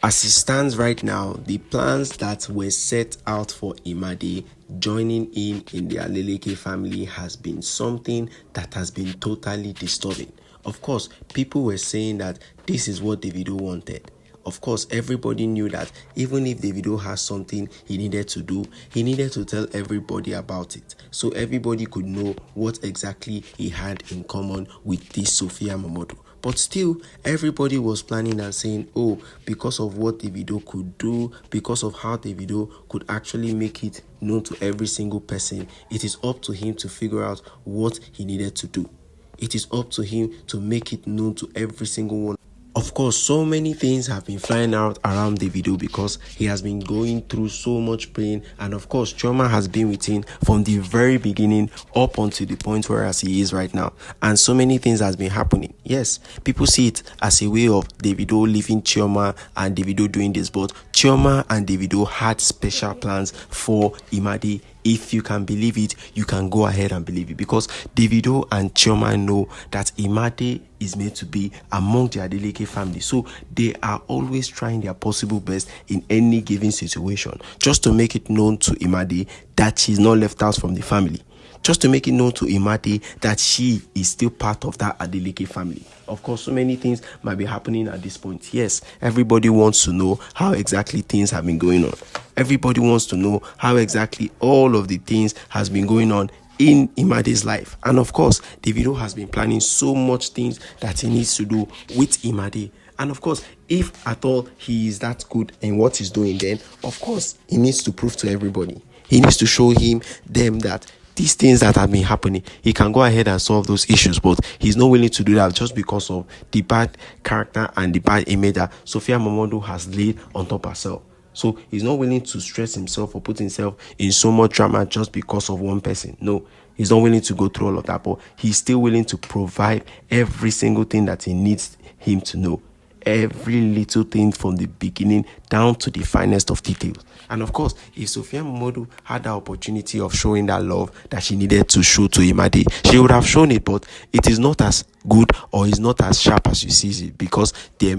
As it stands right now, the plans that were set out for Imade joining in the Adeleke family has been something that has been totally disturbing. Of course, people were saying that this is what Davido wanted. Of course, everybody knew that even if Davido has something he needed to do, he needed to tell everybody about it, so everybody could know what exactly he had in common with this Sophia MOMODU. But still, everybody was planning and saying, oh, because of what Davido could do, because of how Davido could actually make it known to every single person, it is up to him to figure out what he needed to do. It is up to him to make it known to every single one. Of course, so many things have been flying out around Davido because he has been going through so much pain, and of course, chioma has been with him from the very beginning up until the point where as he is right now, and so many things has been happening. Yes, people see it as a way of Davido leaving chioma and Davido doing this, but chioma and Davido had special plans for Imade. If you can believe it, you can go ahead and believe it, because Davido and chioma know that Imade is made to be among the Adeleke family, so they are always trying their possible best in any given situation, just to make it known to Imade that she's not left out from the family, just to make it known to Imade that she is still part of that Adeleke family. Of course, so many things might be happening at this point. Yes, everybody wants to know how exactly things have been going on. Everybody wants to know how exactly all of the things has been going on in Imade's life. And of course, Davido has been planning so much things that he needs to do with Imade. And of course, if at all he is that good in what he's doing, then of course he needs to prove to everybody. He needs to show them that these things that have been happening, he can go ahead and solve those issues, but he's not willing to do that just because of the bad character and the bad image that Sophia MOMODU has laid on top herself. So he's not willing to stress himself or put himself in so much drama just because of one person. No, he's not willing to go through all of that, but he's still willing to provide every single thing that he needs him to know. Every little thing from the beginning down to the finest of details. And of course, if Sophia MOMODU had the opportunity of showing that love that she needed to show to Imade, she would have shown it, but it is not as good or is not as sharp as you see it, because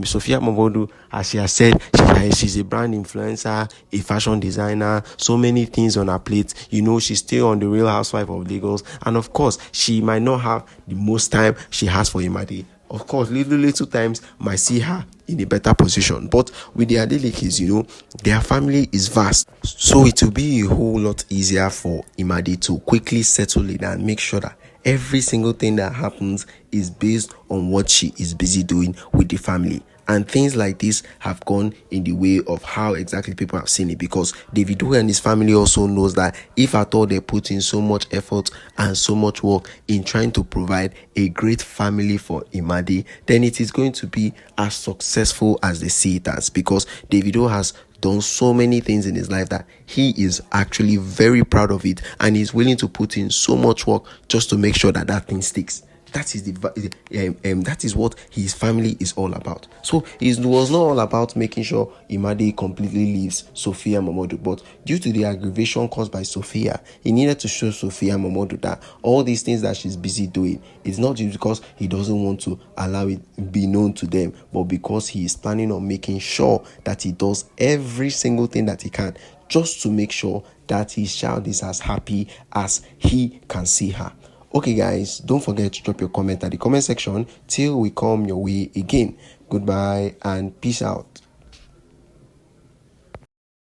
Sophia MOMODU, as she has said, she's a brand influencer, a fashion designer, so many things on her plate. You know, she's still on the Real Housewife of Lagos, and of course, she might not have the most time she has for Imade. Of course, little times might see her in a better position, but with the Adelekes, you know, their family is vast, so it will be a whole lot easier for Imade to quickly settle it and make sure that every single thing that happens is based on what she is busy doing with the family. And things like this have gone in the way of how exactly people have seen it, because Davido and his family also knows that if at all they put in so much effort and so much work in trying to provide a great family for Imade, then it is going to be as successful as they see it as, because Davido has done so many things in his life that he is actually very proud of it, and he's willing to put in so much work just to make sure that that thing sticks. That is that is what his family is all about. So it was not all about making sure Imade completely leaves Sophia MOMODU, but due to the aggravation caused by Sophia, he needed to show Sophia MOMODU that all these things that she's busy doing is not just because he doesn't want to allow it be known to them, but because he is planning on making sure that he does every single thing that he can just to make sure that his child is as happy as he can see her. Okay guys, don't forget to drop your comment at the comment section till we come your way again. Goodbye and peace out.